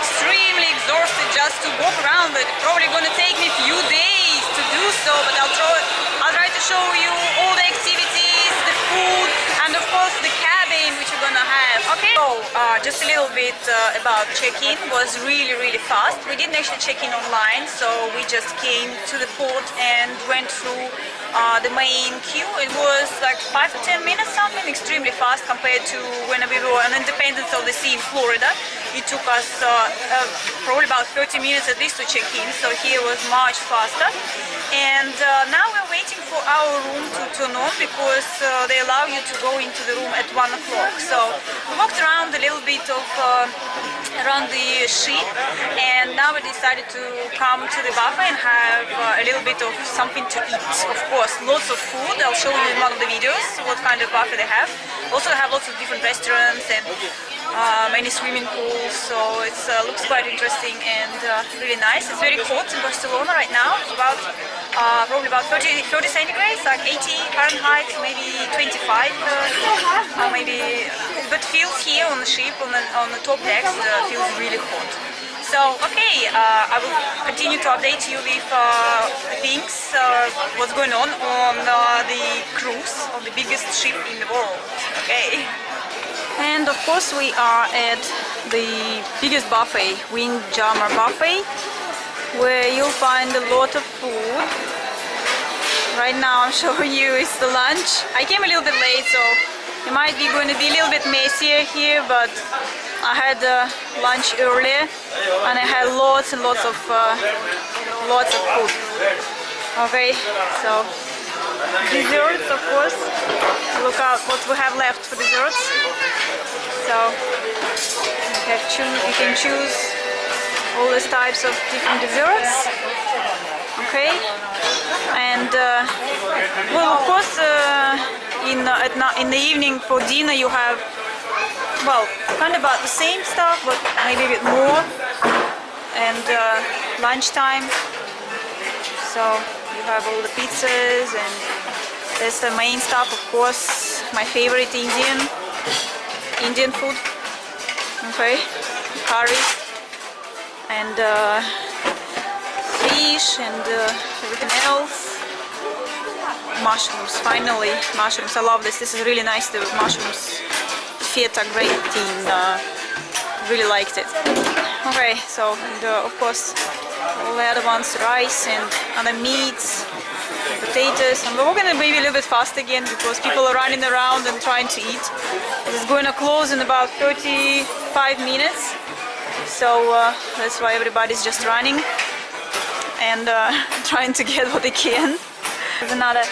extremely exhausted just to walk around. It's probably gonna take me a few days to do so, but I'll try to show you all the activities, the food, and of course the cabin which we're gonna have. Okay. So just a little bit about check-in. Was really fast. We didn't actually check in online, so we just came to the port and went through the main queue. It was like 5 to 10 minutes something, extremely fast compared to when we were on Independence of the Sea in Florida. It took us probably about 30 minutes at least to check in, so here was much faster. And now we're waiting for our room to turn on because they allow you to go into the room at 1 o'clock. So we walked around a little bit of around the ship, and now we decided to come to the buffet and have a little bit of something to eat. Of course, lots of food. I'll show you in one of the videos what kind of buffet they have. Also, they have lots of different restaurants and many swimming pools, so it looks quite interesting and really nice. It's very hot in Barcelona right now. It's about probably about 30 centigrades, like 80 Fahrenheit, maybe 25, maybe. But feels here on the ship, on the top decks, feels really hot. So, okay, I will continue to update you with things, what's going on the cruise of the biggest ship in the world. Okay. And of course we are at the biggest buffet, Windjammer Buffet, where you'll find a lot of food. Right now I'm showing you is the lunch. I came a little bit late, so it might be going to be a little bit messier here, but I had lunch earlier and I had lots and lots of food. Okay, so desserts, of course. Look out what we have left for desserts. So you can choose all these types of different desserts. Okay, and well, of course, in the evening for dinner you have, well, kind of about the same stuff, but maybe a bit more. And lunchtime, so you have all the pizzas, and there's the main stuff, of course, my favorite Indian food. Okay, curry and fish and everything else. Mushrooms, finally, mushrooms. I love this. This is really nice. The mushrooms, feta gratin. Really liked it. Okay, so and, of course all the other ones, rice and other meats, potatoes. And we're walking maybe a little bit fast again because people are running around and trying to eat. It's going to close in about 35 minutes, so that's why everybody's just running and trying to get what they can. There's another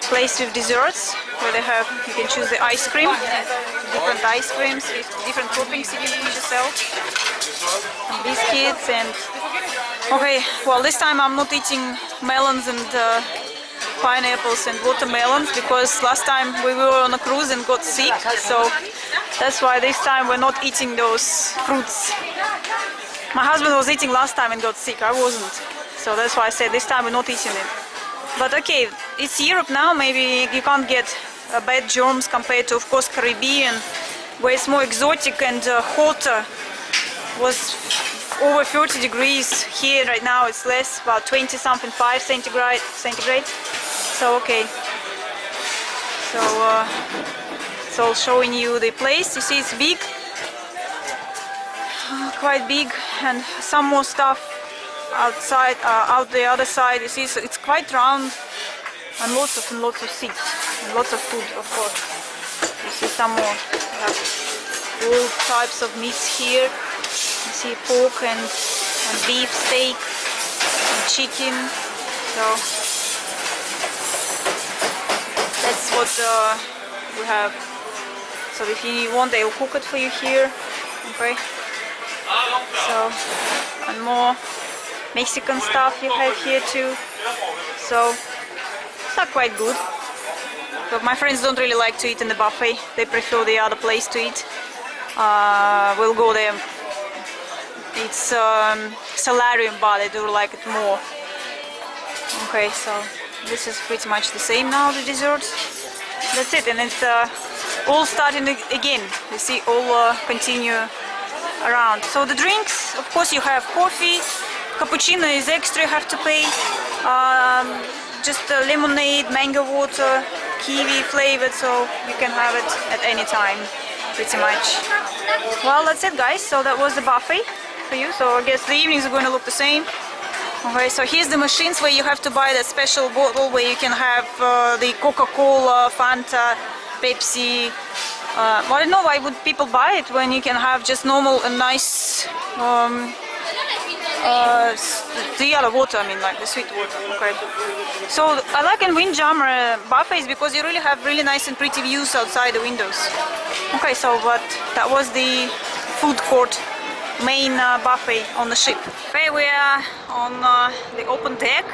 place with desserts where they have, you can choose the ice cream, different ice creams with different toppings you can choose yourself, and biscuits. And okay, well, this time I'm not eating melons and pineapples and watermelons because last time we were on a cruise and got sick, so that's why this time we're not eating those fruits. My husband was eating last time and got sick, I wasn't, so that's why I said this time we're not eating it. But okay, it's Europe now, maybe you can't get bad germs compared to, of course, Caribbean, where it's more exotic and hotter. Was over 30 degrees. Here right now it's less, about 20 something, 5 centigrade. So okay, so it's all showing you the place. You see it's big, quite big, and some more stuff outside, out the other side. You see it's quite round, and lots of seats and lots of food, of course. You see some more. You have all types of meats here. You see pork and beef, steak and chicken. So that's what we have. So if you want, they will cook it for you here. Okay. So, and more Mexican stuff you have here too. So it's not quite good. But my friends don't really like to eat in the buffet. They prefer the other place to eat. We'll go there. It's solarium bar, they do like it more. Okay, so this is pretty much the same now, the desserts. That's it, and it's all starting again. You see, all continue around. So the drinks, of course, you have coffee, cappuccino is extra, you have to pay. Just lemonade, mango water, kiwi flavored, so you can have it at any time, pretty much. Well, that's it, guys. So that was the buffet for you. So I guess the evenings are going to look the same. Okay, so here's the machines where you have to buy that special bottle where you can have the Coca-Cola, Fanta, Pepsi. Well, I don't know why would people buy it when you can have just normal and nice the other water, I mean, like the sweet water. Okay. So I like in Windjammer buffets because you really have really nice and pretty views outside the windows. Okay, so but that was the food court main buffet on the ship. Okay, we are on the open deck,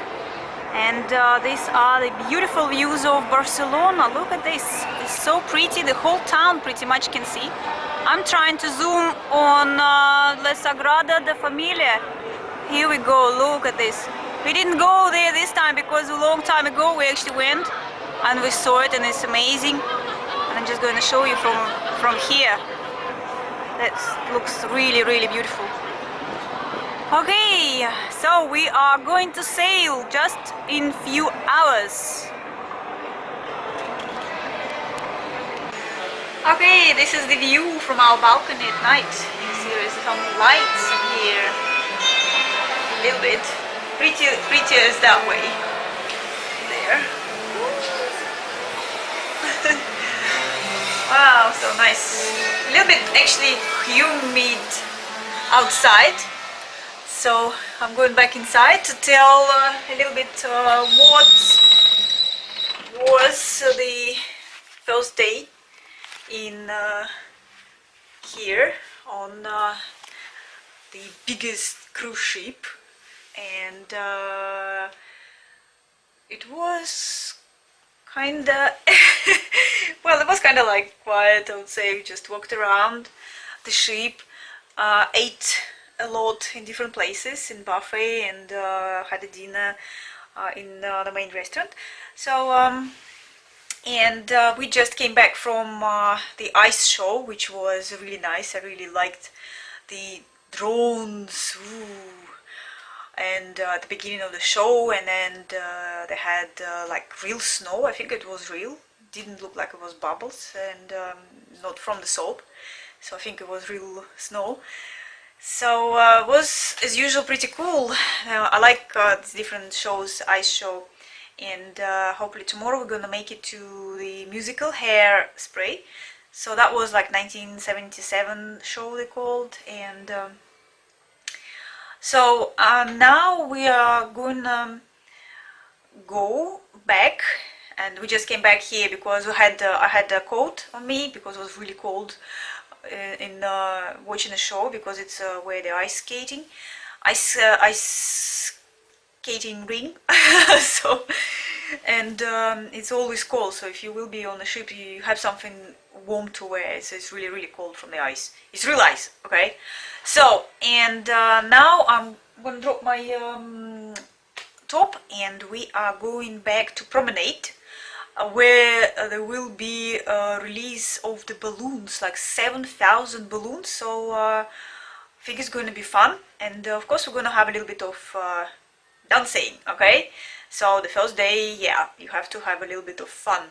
and these are the beautiful views of Barcelona. Look at this, it's so pretty, the whole town pretty much can see. I'm trying to zoom on La Sagrada de Familia. Here we go, look at this. We didn't go there this time because a long time ago we actually went and we saw it, and it's amazing. And I'm just going to show you from here. That looks really, really beautiful. Okay, so we are going to sail just in few hours. Okay, this is the view from our balcony at night. You see there is some lights here. A little bit. Prettier is that way. There. Wow, so nice. A little bit actually humid outside. So I'm going back inside to tell a little bit what was the first day in here on the biggest cruise ship, and it was kinda well, it was kinda like quiet, I would say. We just walked around the ship, ate a lot in different places in buffet, and had a dinner in the main restaurant. So and we just came back from the ice show, which was really nice. I really liked the drones. Ooh. And at the beginning of the show, and then they had like real snow. I think it was real. Didn't look like it was bubbles, and not from the soap. So I think it was real snow. So it was, as usual, pretty cool. I like these different shows, ice show. And hopefully tomorrow we're gonna make it to the musical Hairspray. So that was like 1977 show they called, and so now we are gonna go back, and we just came back here because I had a coat on me because it was really cold in watching the show, because it's where the ice skating ring. So, and it's always cold, so if you will be on the ship you have something warm to wear. So it's really, really cold from the ice. It's real ice, okay? So, and now I'm gonna drop my top, and we are going back to Promenade, where there will be a release of the balloons, like 7,000 balloons. So I think it's going to be fun, and of course we're going to have a little bit of dancing, okay? So the first day, yeah, you have to have a little bit of fun.